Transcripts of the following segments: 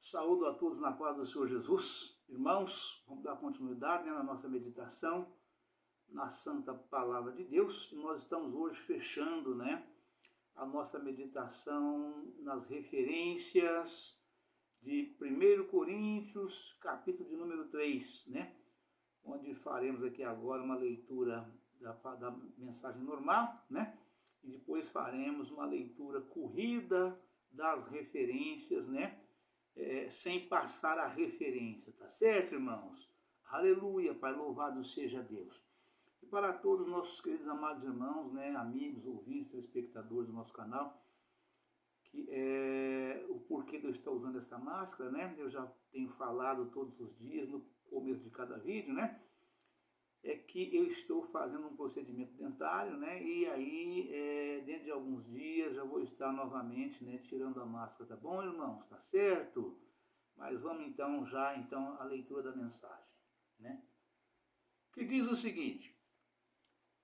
Saúdo a todos na paz do Senhor Jesus. Irmãos, vamos dar continuidade na nossa meditação na Santa Palavra de Deus. E nós estamos hoje fechando a nossa meditação nas referências de 1 Coríntios, capítulo de número 3, onde faremos aqui agora uma leitura da mensagem normal, e depois faremos uma leitura corrida das referências, sem passar a referência, tá certo, irmãos? Aleluia, Pai, louvado seja Deus. E para todos os nossos queridos amados irmãos, amigos, ouvintes, telespectadores do nosso canal, que o porquê de eu estar usando essa máscara, eu já tenho falado todos os dias, no começo de cada vídeo, é que eu estou fazendo um procedimento dentário, e aí, dentro de alguns dias, já vou estar novamente, tirando a máscara, tá bom, irmãos? Tá certo? Mas vamos então, à leitura da mensagem, que diz o seguinte: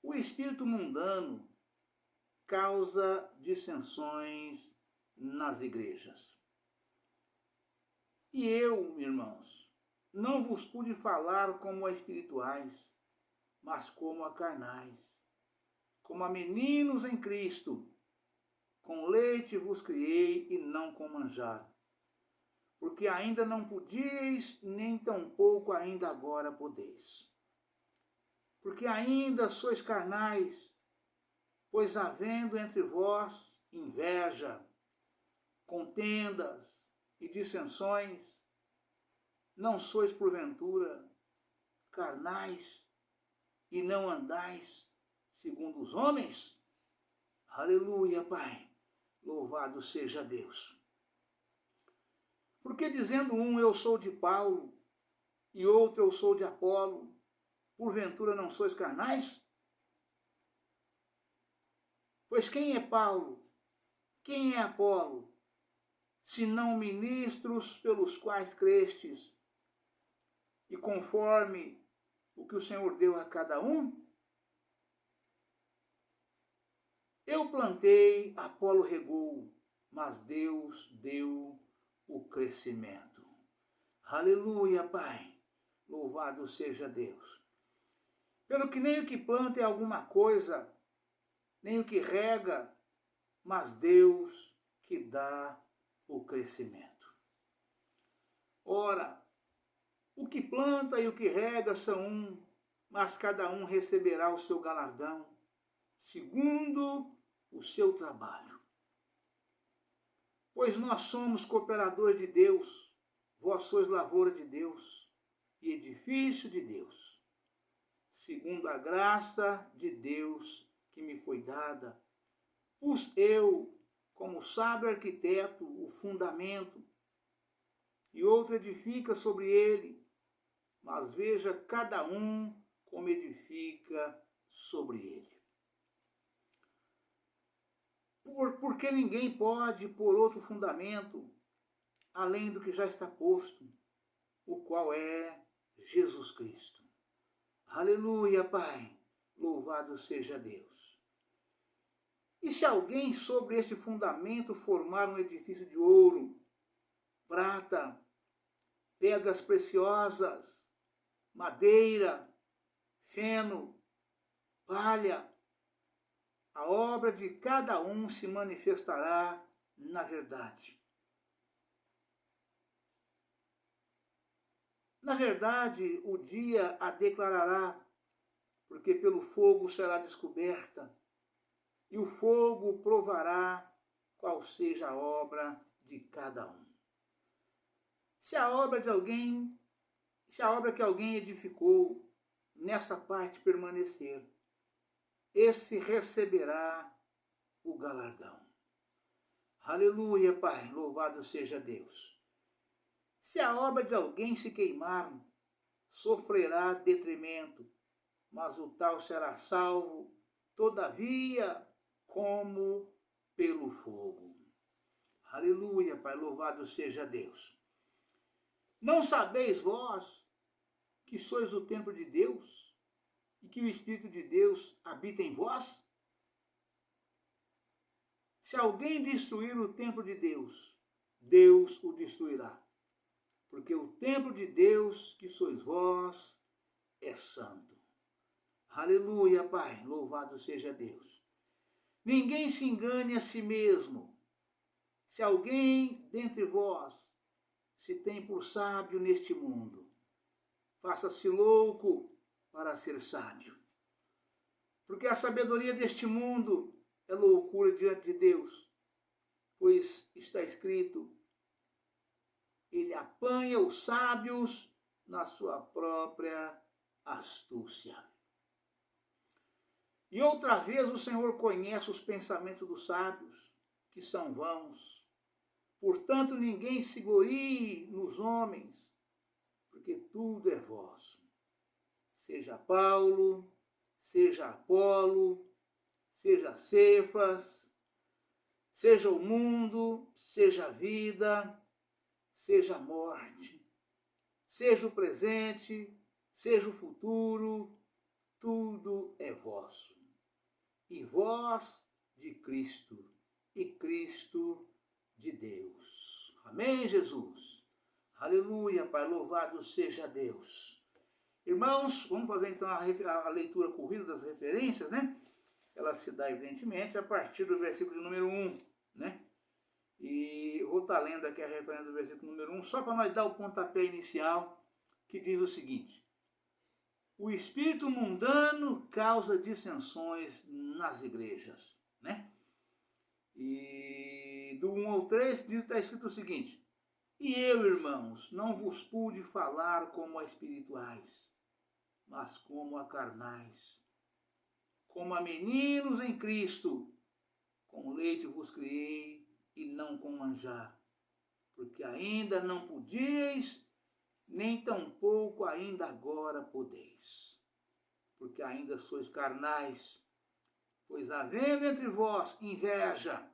o espírito mundano causa dissensões nas igrejas. E eu, irmãos, não vos pude falar como a espirituais, mas como a carnais, como a meninos em Cristo. Com leite vos criei e não com manjar, porque ainda não podíeis, nem tampouco ainda agora podeis. Porque ainda sois carnais, pois havendo entre vós inveja, contendas e dissensões, não sois porventura carnais e não andais segundo os homens? Aleluia, Pai, louvado seja Deus. Porque dizendo um, eu sou de Paulo, e outro, eu sou de Apolo, porventura não sois carnais? Pois quem é Paulo? Quem é Apolo? Senão ministros pelos quais crestes, e conforme o que o Senhor deu a cada um? Eu plantei, Apolo regou, mas Deus deu o crescimento. Aleluia, Pai, louvado seja Deus. Pelo que nem o que planta é alguma coisa, nem o que rega, mas Deus que dá o crescimento. Ora, o que planta e o que rega são um, mas cada um receberá o seu galardão, segundo o seu trabalho. Pois nós somos cooperadores de Deus, vós sois lavoura de Deus e edifício de Deus, segundo a graça de Deus que me foi dada. Pus eu, como sábio arquiteto, o fundamento, e outro edifica sobre ele, mas veja cada um como edifica sobre ele. Porque ninguém pode pôr outro fundamento, além do que já está posto, o qual é Jesus Cristo. Aleluia, Pai, louvado seja Deus. E se alguém sobre este fundamento formar um edifício de ouro, prata, pedras preciosas, madeira, feno, palha, a obra de cada um se manifestará na verdade. Na verdade, o dia a declarará, porque pelo fogo será descoberta, e o fogo provará qual seja a obra de cada um. Se a obra que alguém edificou nessa parte permanecer, esse receberá o galardão. Aleluia, Pai, louvado seja Deus. Se a obra de alguém se queimar, sofrerá detrimento, mas o tal será salvo, todavia, como pelo fogo. Aleluia, Pai, louvado seja Deus. Não sabeis vós que sois o templo de Deus e que o Espírito de Deus habita em vós? Se alguém destruir o templo de Deus, Deus o destruirá, porque o templo de Deus, que sois vós, é santo. Aleluia, Pai, louvado seja Deus. Ninguém se engane a si mesmo. Se alguém dentre vós se tem por sábio neste mundo, faça-se louco para ser sábio. Porque a sabedoria deste mundo é loucura diante de Deus, pois está escrito, ele apanha os sábios na sua própria astúcia. E outra vez o Senhor conhece os pensamentos dos sábios, que são vãos. Portanto, ninguém se glorie nos homens, porque tudo é vosso. Seja Paulo, seja Apolo, seja Cefas, seja o mundo, seja a vida, seja a morte, seja o presente, seja o futuro, tudo é vosso. E vós de Cristo, e Cristo de Deus. Amém, Jesus? Aleluia, Pai, louvado seja Deus. Irmãos, vamos fazer então a leitura corrida das referências, né? Ela se dá, evidentemente, a partir do versículo de número 1, né? E eu vou estar lendo aqui a referência do versículo número 1, só para nós dar o pontapé inicial, que diz o seguinte: o espírito mundano causa dissensões nas igrejas, né? E do 1 ao 3 está escrito o seguinte: e eu, irmãos, não vos pude falar como a espirituais, mas como a carnais, como a meninos em Cristo. Com leite vos criei e não com manjar, porque ainda não podíeis, nem tampouco ainda agora podeis, porque ainda sois carnais. Pois havendo entre vós inveja,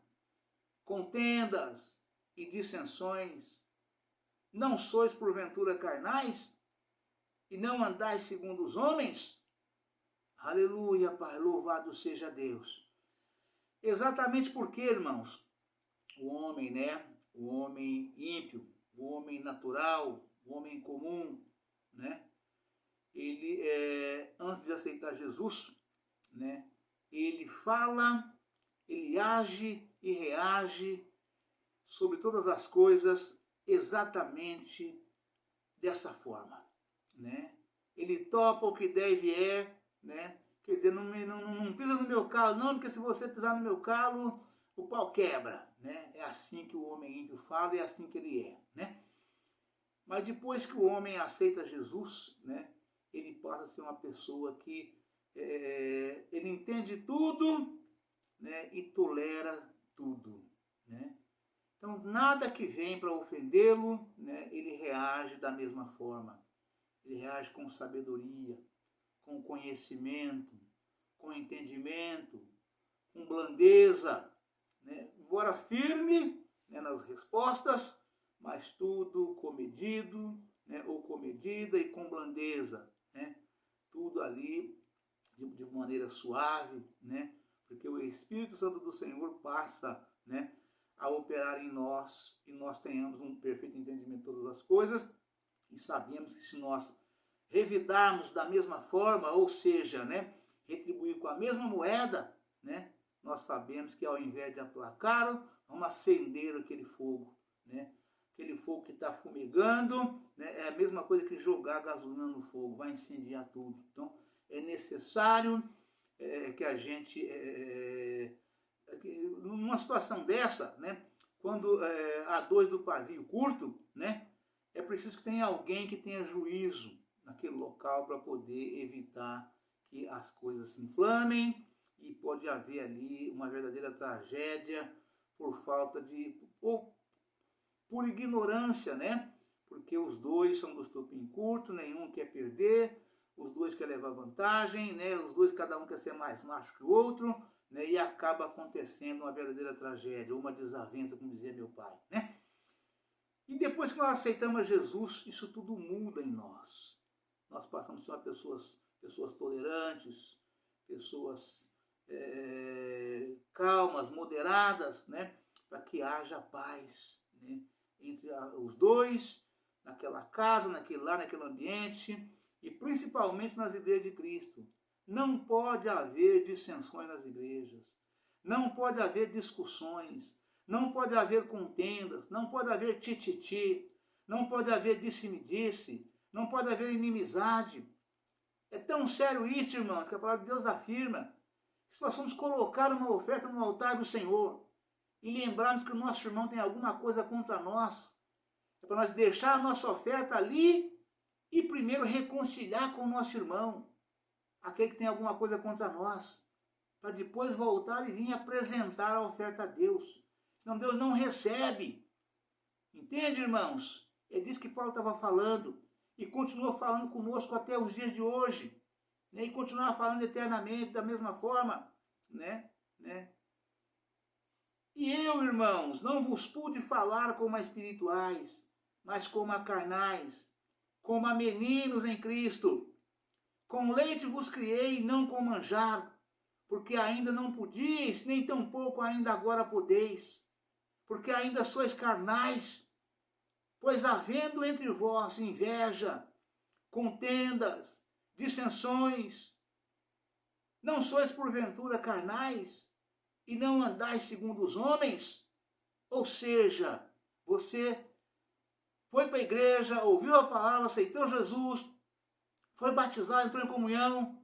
contendas e dissensões, não sois porventura carnais e não andais segundo os homens? Aleluia, Pai, louvado seja Deus. Exatamente porque, irmãos, o homem, né, o homem ímpio, o homem natural, o homem comum, né, ele, antes de aceitar Jesus, né, ele fala, ele age e reage sobre todas as coisas exatamente dessa forma, né? Ele topa o que deve né? Quer dizer, não pisa no meu calo não, porque se você pisar no meu calo, o pau quebra, né? É assim que o homem ímpio fala e é assim que ele é, né? Mas depois que o homem aceita Jesus, né? Ele passa a ser uma pessoa que ele entende tudo, né, e tolera tudo, né? Então, nada que vem para ofendê-lo, né, ele reage da mesma forma. Ele reage com sabedoria, com conhecimento, com entendimento, com blandeza, né? Embora firme, né, nas respostas, mas tudo comedido, né, ou comedida e com blandeza, né? Tudo ali de maneira suave, né? Porque o Espírito Santo do Senhor passa, né, a operar em nós e nós tenhamos um perfeito entendimento de todas as coisas e sabemos que se nós revidarmos da mesma forma, ou seja, né, retribuir com a mesma moeda, né, nós sabemos que ao invés de aplacar, vamos acender aquele fogo, né? Aquele fogo que está fumegando, né, é a mesma coisa que jogar gasolina no fogo, vai incendiar tudo. Então, é necessário que a gente, numa situação dessa, né, quando há dois do pavio curto, né, é preciso que tenha alguém que tenha juízo naquele local para poder evitar que as coisas se inflamem e pode haver ali uma verdadeira tragédia por falta de, ou por ignorância, né? Porque os dois são do estopim curto, nenhum quer perder, os dois querem levar vantagem, né? Os dois, cada um quer ser mais macho que o outro, né? E acaba acontecendo uma verdadeira tragédia, uma desavença, como dizia meu pai, né? E depois que nós aceitamos Jesus, isso tudo muda em nós. Nós passamos a ser pessoas tolerantes, pessoas calmas, moderadas, né? Para que haja paz, né, entre os dois, naquela casa, naquele lar, naquele ambiente, e principalmente nas igrejas de Cristo. Não pode haver dissensões nas igrejas, não pode haver discussões, não pode haver contendas, não pode haver tititi, não pode haver disse-me-disse, não pode haver inimizade. É tão sério isso, irmãos, que a palavra de Deus afirma que se nós vamos colocar uma oferta no altar do Senhor e lembrarmos que o nosso irmão tem alguma coisa contra nós, é para nós deixar a nossa oferta ali e primeiro reconciliar com o nosso irmão, aquele que tem alguma coisa contra nós, para depois voltar e vir apresentar a oferta a Deus. Senão Deus não recebe. Entende, irmãos? É disso que Paulo estava falando e continua falando conosco até os dias de hoje, né? E continuar falando eternamente da mesma forma, né? E eu, irmãos, não vos pude falar como a espirituais, mas como a carnais, como a meninos em Cristo. Com leite vos criei, não com manjar, porque ainda não podíeis, nem tampouco ainda agora podeis, porque ainda sois carnais. Pois havendo entre vós inveja, contendas, dissensões, não sois porventura carnais, e não andais segundo os homens? Ou seja, você foi para a igreja, ouviu a palavra, aceitou Jesus, foi batizado, entrou em comunhão,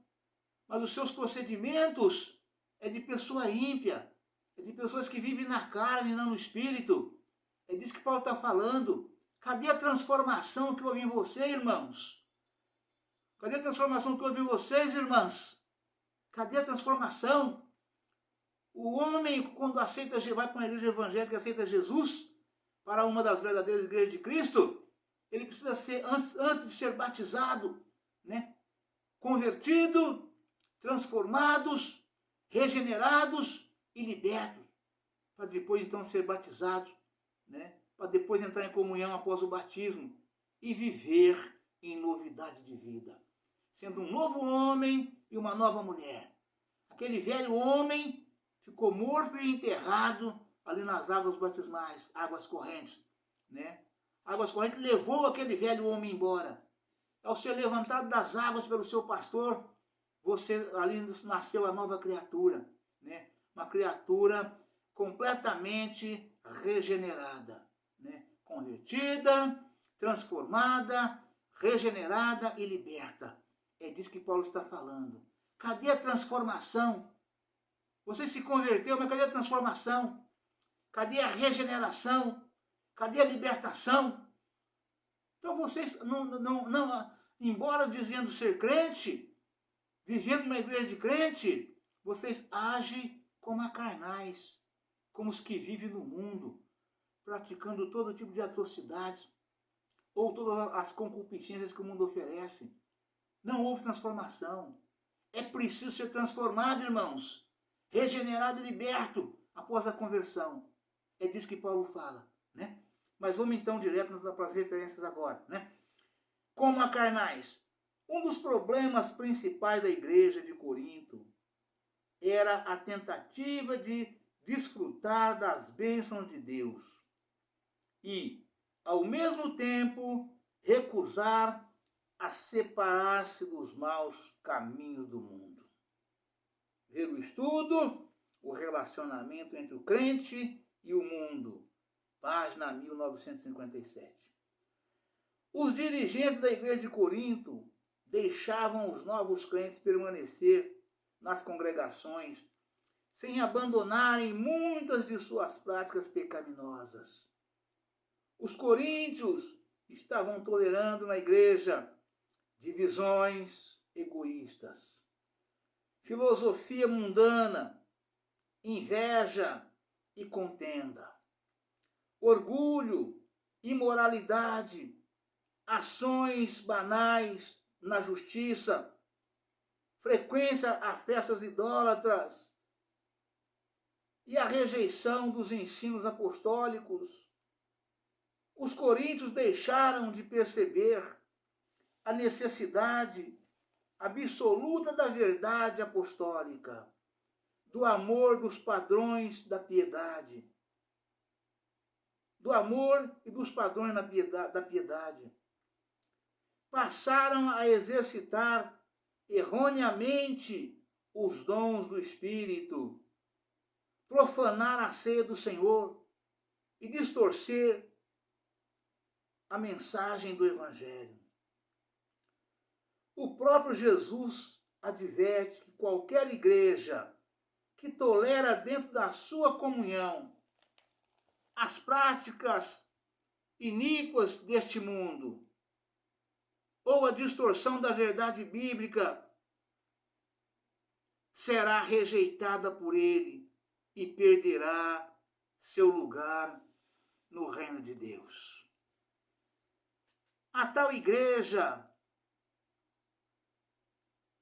mas os seus procedimentos é de pessoa ímpia, é de pessoas que vivem na carne e não no espírito. É disso que Paulo está falando. Cadê a transformação que houve em você, irmãos? Cadê a transformação que houve em vocês, irmãs? Cadê a transformação? O homem, quando vai para uma igreja evangélica e aceita Jesus, para uma das verdadeiras igrejas de Cristo, ele precisa ser, antes de ser batizado, né? Convertido, transformados, regenerados e libertos, para depois então ser batizados, né? Para depois entrar em comunhão após o batismo e viver em novidade de vida, sendo um novo homem e uma nova mulher. Aquele velho homem ficou morto e enterrado ali nas águas batismais, águas correntes, né? Águas correntes levou aquele velho homem embora. Ao ser levantado das águas pelo seu pastor, você ali nasceu a nova criatura, né? Uma criatura completamente regenerada, né? Convertida, transformada, regenerada e liberta. É disso que Paulo está falando. Cadê a transformação? Você se converteu, mas cadê a transformação? Cadê a regeneração? Cadê a libertação? Então vocês, embora dizendo ser crente, vivendo uma igreja de crente, vocês agem como a carnais, como os que vivem no mundo, praticando todo tipo de atrocidades, ou todas as concupiscências que o mundo oferece. Não houve transformação. É preciso ser transformado, irmãos, regenerado e liberto após a conversão. É disso que Paulo fala, né? Mas vamos então direto para as referências agora, né? Como a carnais. Um dos problemas principais da igreja de Corinto era a tentativa de desfrutar das bênçãos de Deus e, ao mesmo tempo, recusar a separar-se dos maus caminhos do mundo. Ver o estudo, o relacionamento entre o crente e o mundo. Página 1957. Os dirigentes da igreja de Corinto deixavam os novos crentes permanecer nas congregações sem abandonarem muitas de suas práticas pecaminosas. Os coríntios estavam tolerando na igreja divisões egoístas, filosofia mundana, inveja e contenda, orgulho, imoralidade, ações banais na justiça, frequência a festas idólatras e a rejeição dos ensinos apostólicos. Os coríntios deixaram de perceber a necessidade absoluta da verdade apostólica, do amor dos padrões da piedade. do amor e dos padrões da piedade. Passaram a exercitar erroneamente os dons do Espírito, profanar a ceia do Senhor e distorcer a mensagem do Evangelho. O próprio Jesus adverte que qualquer igreja que tolera dentro da sua comunhão as práticas iníquas deste mundo ou a distorção da verdade bíblica será rejeitada por ele e perderá seu lugar no reino de Deus. A tal igreja,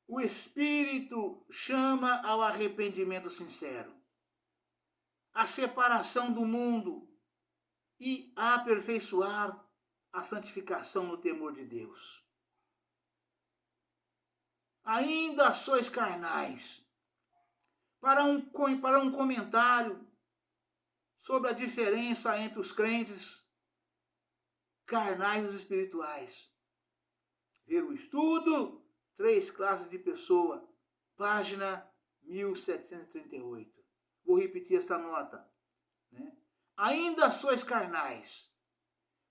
o Espírito chama ao arrependimento sincero, à separação do mundo e a aperfeiçoar a santificação no temor de Deus. Ainda sois carnais. Para um comentário sobre a diferença entre os crentes carnais e os espirituais. Ver o estudo, 3 classes de pessoa, página 1738. Vou repetir essa nota. Ainda sois carnais.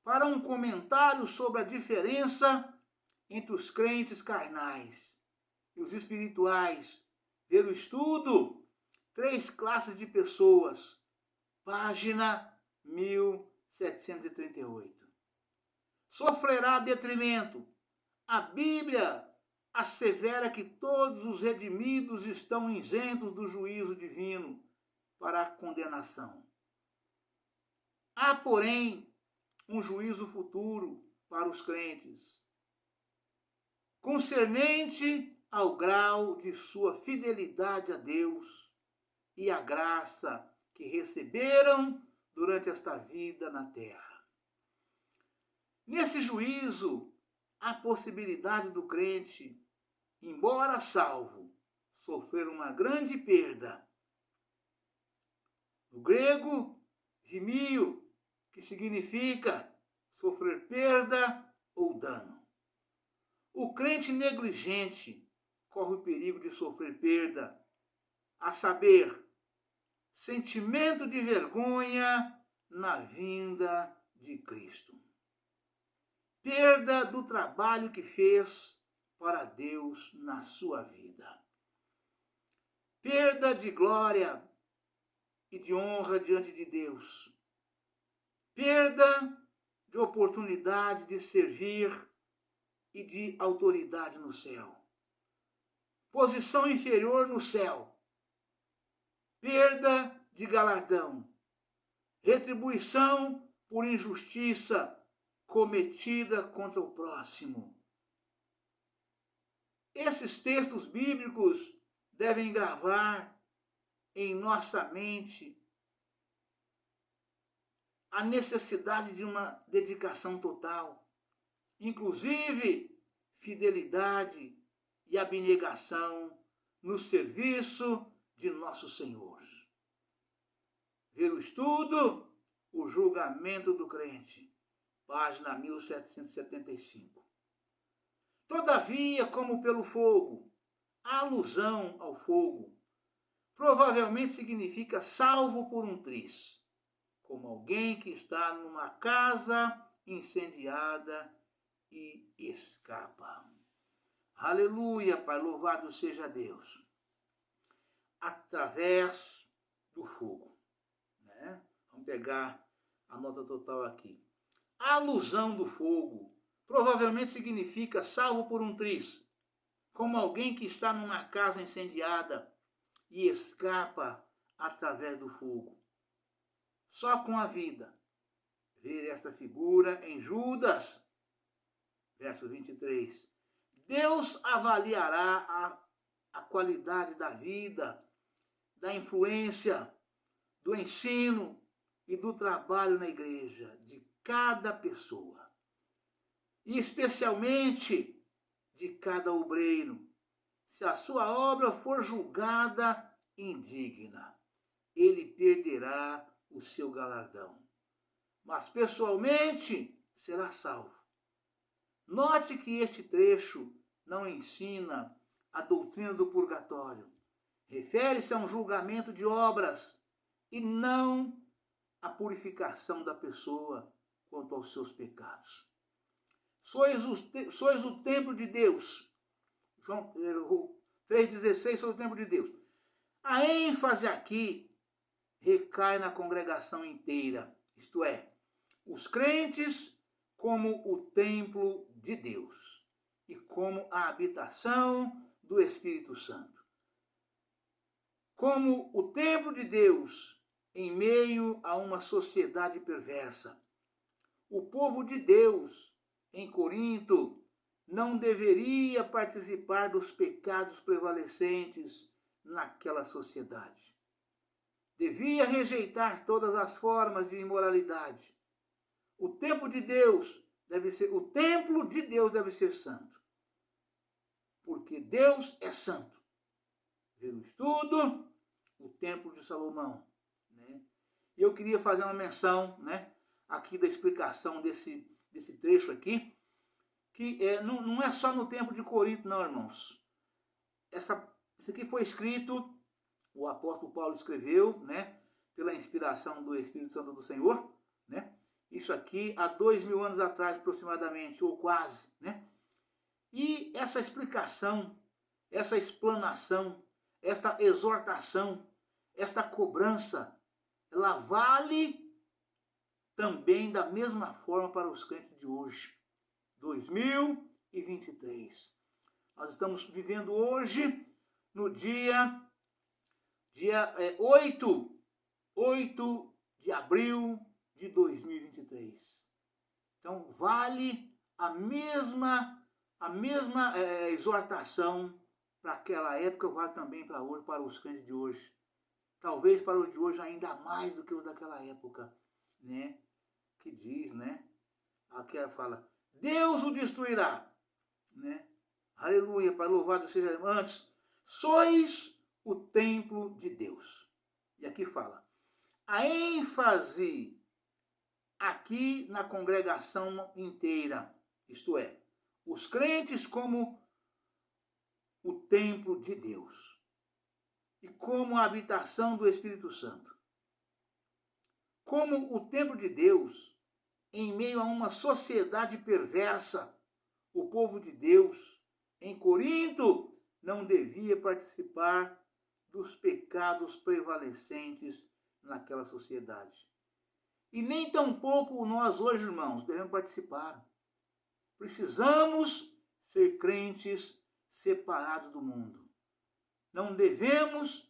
Para um comentário sobre a diferença entre os crentes carnais e os espirituais, ver o estudo, 3 classes de pessoas, página 1738. Sofrerá detrimento. A Bíblia assevera que todos os redimidos estão isentos do juízo divino para a condenação. Há, porém, um juízo futuro para os crentes, concernente ao grau de sua fidelidade a Deus e a graça que receberam durante esta vida na terra. Nesse juízo, há possibilidade do crente, embora salvo, sofrer uma grande perda. No grego, rimio, que significa sofrer perda ou dano. O crente negligente corre o perigo de sofrer perda, a saber, sentimento de vergonha na vinda de Cristo. Perda do trabalho que fez para Deus na sua vida. Perda de glória e de honra diante de Deus. Perda de oportunidade de servir e de autoridade no céu. Posição inferior no céu. Perda de galardão. Retribuição por injustiça cometida contra o próximo. Esses textos bíblicos devem gravar em nossa mente a necessidade de uma dedicação total, inclusive fidelidade e abnegação no serviço de nosso Senhor. Ver o estudo, o julgamento do crente, página 1775. Todavia, como pelo fogo, a alusão ao fogo provavelmente significa salvo por um triz, como alguém que está numa casa incendiada e escapa. Aleluia, Pai, louvado seja Deus. Através do fogo. Vamos pegar a nota total aqui. A alusão do fogo provavelmente significa salvo por um triz, como alguém que está numa casa incendiada e escapa através do fogo. Só com a vida. Ver esta figura em Judas, verso 23. Deus avaliará a qualidade da vida, da influência, do ensino e do trabalho na igreja de cada pessoa. E especialmente de cada obreiro. Se a sua obra for julgada indigna, ele perderá o seu galardão. mas pessoalmente será salvo. Note que este trecho não ensina a doutrina do purgatório. Refere-se a um julgamento de obras e não a purificação da pessoa quanto aos seus pecados. Sois o templo de Deus. João 3,16, sois o templo de Deus. A ênfase aqui recai na congregação inteira, isto é, os crentes como o templo de Deus e como a habitação do Espírito Santo. Como o templo de Deus em meio a uma sociedade perversa. O povo de Deus em Corinto não deveria participar dos pecados prevalecentes naquela sociedade. Devia rejeitar todas as formas de imoralidade. O templo de Deus deve ser santo. Porque Deus é santo. Ver o estudo, o templo de Salomão. Né? E eu queria fazer uma menção, né, aqui da explicação desse trecho aqui, que não é só no templo de Corinto, não, irmãos. Isso aqui foi escrito, o apóstolo Paulo escreveu, né, pela inspiração do Espírito Santo do Senhor, né? Isso aqui há 2000 anos atrás, aproximadamente, ou quase, né? E essa explicação, essa explanação, esta exortação, esta cobrança, ela vale também da mesma forma para os crentes de hoje, 2023. Nós estamos vivendo hoje, no dia 8 de abril de 2023. Então, vale a mesma exortação para aquela época, vale também para hoje, para os crentes de hoje. Talvez para os de hoje ainda mais do que os daquela época, né? Que diz, né? Aqui ela fala, Deus o destruirá, né? Aleluia, para louvado seja antes. Sois o templo de Deus. E aqui fala, a ênfase aqui na congregação inteira, isto é, os crentes como o templo de Deus e como a habitação do Espírito Santo. Como o templo de Deus, em meio a uma sociedade perversa, o povo de Deus em Corinto não devia participar dos pecados prevalecentes naquela sociedade. E nem tampouco nós hoje, irmãos, devemos participar. Precisamos ser crentes separados do mundo. Não devemos,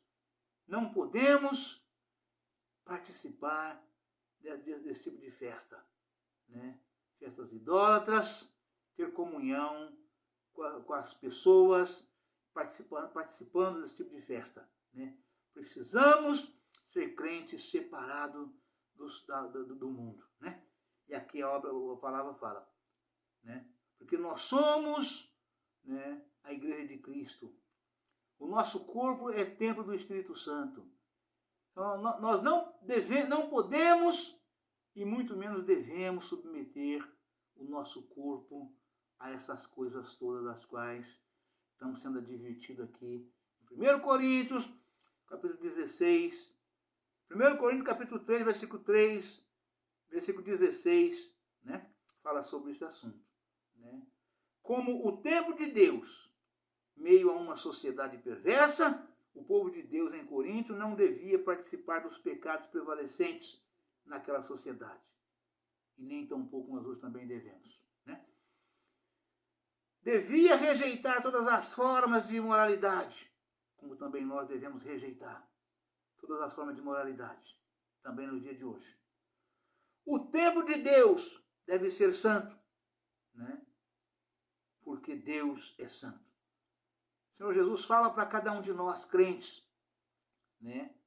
não podemos participar desse tipo de festa, né? Festas idólatras, ter comunhão com as pessoas, participando desse tipo de festa, né? Precisamos ser crentes separados do mundo, né? E aqui a palavra fala, né? Porque nós somos, né, a igreja de Cristo. O nosso corpo é templo do Espírito Santo. Então, nós não podemos e muito menos devemos submeter o nosso corpo a essas coisas todas das quais estamos sendo advertidos aqui. Em 1 Coríntios, capítulo 16, 1 Coríntios, capítulo 3, versículo 3, versículo 16, né, fala sobre esse assunto. Né? Como o templo de Deus, meio a uma sociedade perversa, o povo de Deus em Corinto não devia participar dos pecados prevalecentes naquela sociedade. E nem tampouco nós hoje também devemos. Né? Devia rejeitar todas as formas de imoralidade, como também nós devemos rejeitar todas as formas de imoralidade, também no dia de hoje. O templo de Deus deve ser santo, né? Porque Deus é santo. O Senhor Jesus fala para cada um de nós, crentes, né?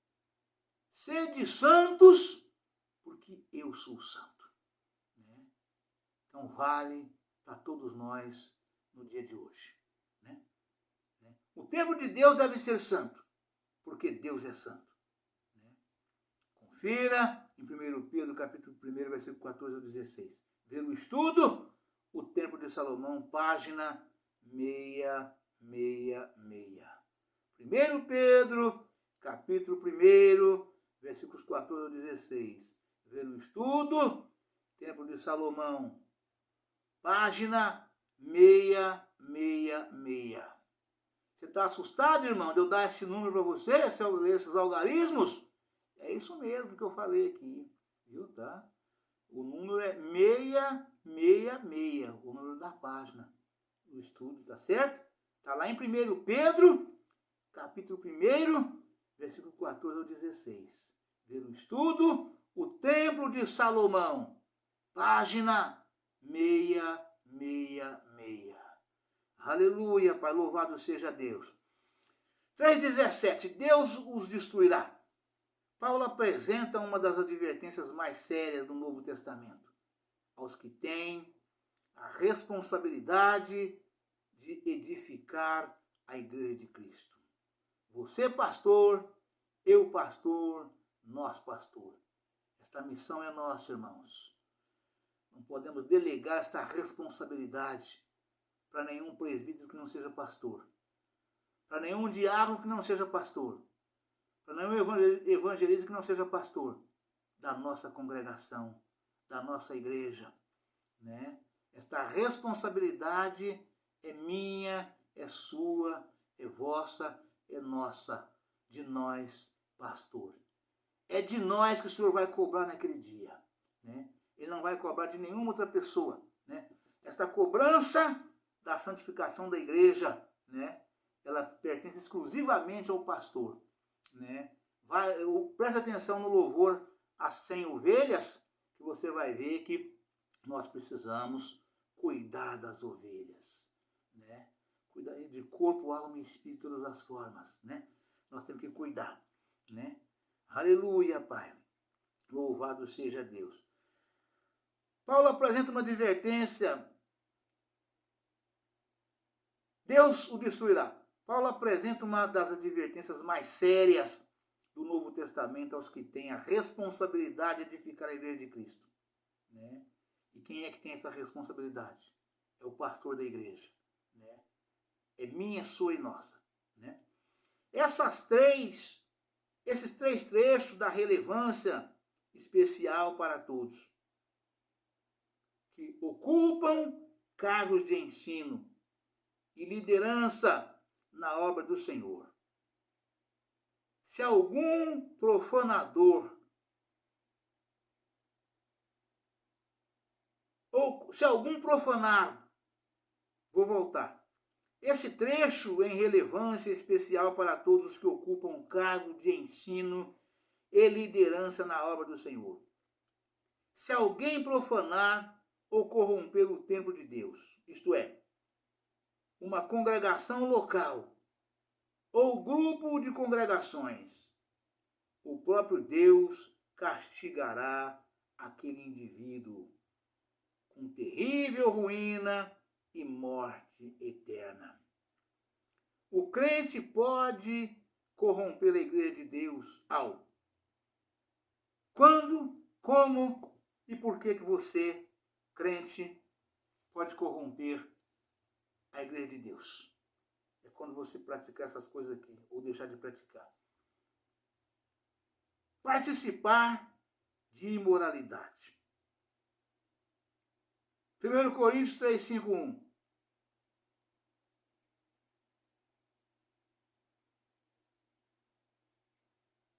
Sede santos, porque eu sou santo. Né? Então vale para todos nós no dia de hoje. Né? O templo de Deus deve ser santo, porque Deus é santo. Né? Confira em 1 Pedro capítulo 1, versículo 14 ao 16. Ver o estudo, o Templo de Salomão, página 666. 1 Pedro, capítulo 1, versículos 14 ao 16. Ver o estudo, Templo de Salomão, página 666. Você está assustado, irmão, de eu dar esse número para você, esses algarismos? É isso mesmo que eu falei aqui, viu, tá? O número é 666, o número da página do estudo, tá certo? Está lá em 1 Pedro, capítulo 1, versículo 14 ao 16. Ver o estudo, o Templo de Salomão, página 666. Aleluia, Pai, louvado seja Deus. 3,17, Deus os destruirá. Paulo apresenta uma das advertências mais sérias do Novo Testamento aos que têm a responsabilidade de edificar a Igreja de Cristo. Você, pastor, eu, pastor, nós, pastor. Esta missão é nossa, irmãos. Não podemos delegar esta responsabilidade para nenhum presbítero que não seja pastor, para nenhum diácono que não seja pastor, para nenhum evangelista que não seja pastor da nossa congregação, da nossa igreja, né? Esta responsabilidade é minha, é sua, é vossa, é nossa, de nós, pastor. É de nós que o Senhor vai cobrar naquele dia, né? Ele não vai cobrar de nenhuma outra pessoa, né? Esta cobrança da santificação da igreja, né? Ela pertence exclusivamente ao pastor, né? Preste atenção no louvor às 100 ovelhas, que você vai ver que nós precisamos cuidar das ovelhas, né? Cuidar de corpo, alma e espírito, todas as formas, né? Nós temos que cuidar, né? Aleluia, Pai. Louvado seja Deus. Paulo apresenta uma advertência. Deus o destruirá. Paulo apresenta uma das advertências mais sérias do Novo Testamento aos que têm a responsabilidade de edificar a Igreja de Cristo, né? E quem é que tem essa responsabilidade? É o pastor da igreja, né? É minha, sua e nossa, né? Esses três trechos da relevância especial para todos que ocupam cargos de ensino e liderança na obra do Senhor. Se algum profanador ou se algum profanar, vou voltar. Esse trecho em relevância especial para todos os que ocupam cargo de ensino e liderança na obra do Senhor. Se alguém profanar ou corromper o templo de Deus, isto é, uma congregação local ou grupo de congregações, o próprio Deus castigará aquele indivíduo com terrível ruína e morte eterna. O crente pode corromper a igreja de Deus ao quando, como e por que você, crente, pode corromper a igreja de Deus? É quando você praticar essas coisas aqui, ou deixar de praticar. Participar de imoralidade. 1 Coríntios 3, 5, 1.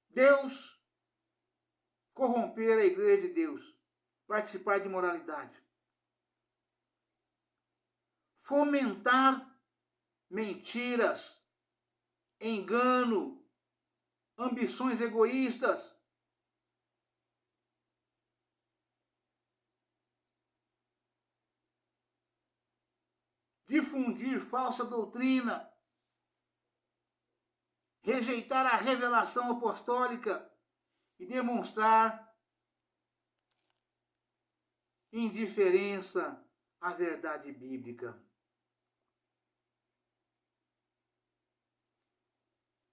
Deus corromper a igreja de Deus. Participar de imoralidade. Fomentar mentiras, engano, ambições egoístas. Difundir falsa doutrina. Rejeitar a revelação apostólica e demonstrar indiferença à verdade bíblica.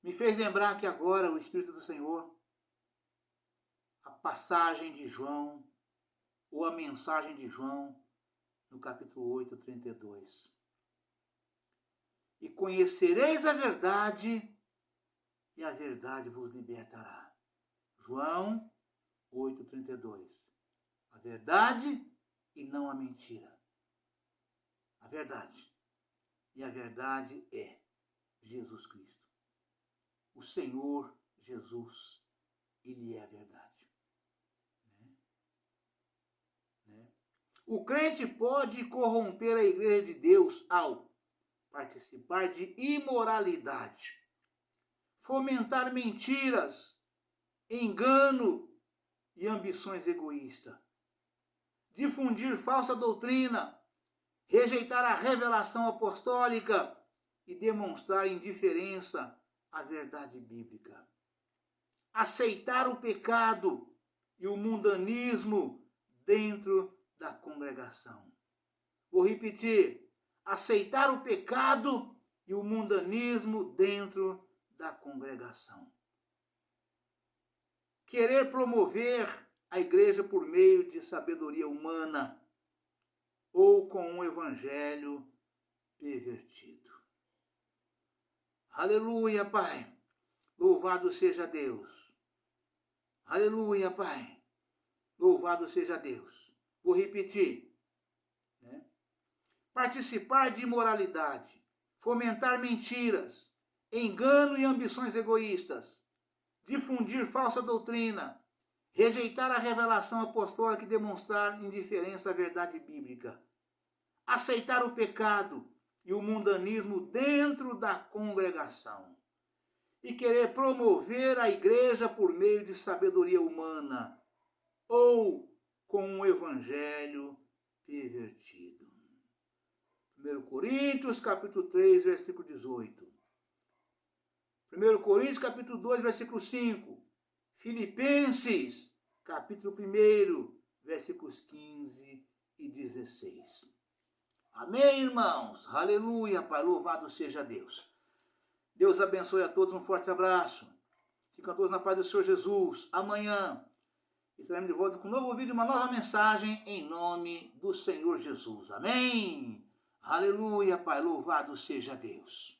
Me fez lembrar que agora o Espírito do Senhor, a passagem de João ou a mensagem de João, no capítulo 8, 32. E conhecereis a verdade, e a verdade vos libertará. João 8, 32. A verdade e não a mentira. A verdade. E a verdade é Jesus Cristo. O Senhor Jesus, Ele é a verdade. O crente pode corromper a igreja de Deus ao participar de imoralidade, fomentar mentiras, engano e ambições egoístas, difundir falsa doutrina, rejeitar a revelação apostólica e demonstrar indiferença à verdade bíblica. Aceitar o pecado e o mundanismo dentro da congregação. Vou repetir. Aceitar o pecado e o mundanismo dentro da congregação. Querer promover a igreja por meio de sabedoria humana ou com um evangelho pervertido. Aleluia, Pai. Louvado seja Deus. Aleluia, Pai. Louvado seja Deus. Vou repetir. Participar de imoralidade, fomentar mentiras, engano e ambições egoístas, difundir falsa doutrina, rejeitar a revelação apostólica e demonstrar indiferença à verdade bíblica, aceitar o pecado e o mundanismo dentro da congregação e querer promover a igreja por meio de sabedoria humana ou com um evangelho pervertido. 1 Coríntios, capítulo 3, versículo 18. 1 Coríntios, capítulo 2, versículo 5. Filipenses, capítulo 1, versículos 15 e 16. Amém, irmãos? Aleluia, Pai. Louvado seja Deus. Deus abençoe a todos. Um forte abraço. Ficam todos na paz do Senhor Jesus. Amanhã estaremos de volta com um novo vídeo, uma nova mensagem em nome do Senhor Jesus. Amém? Aleluia, Pai, louvado seja Deus.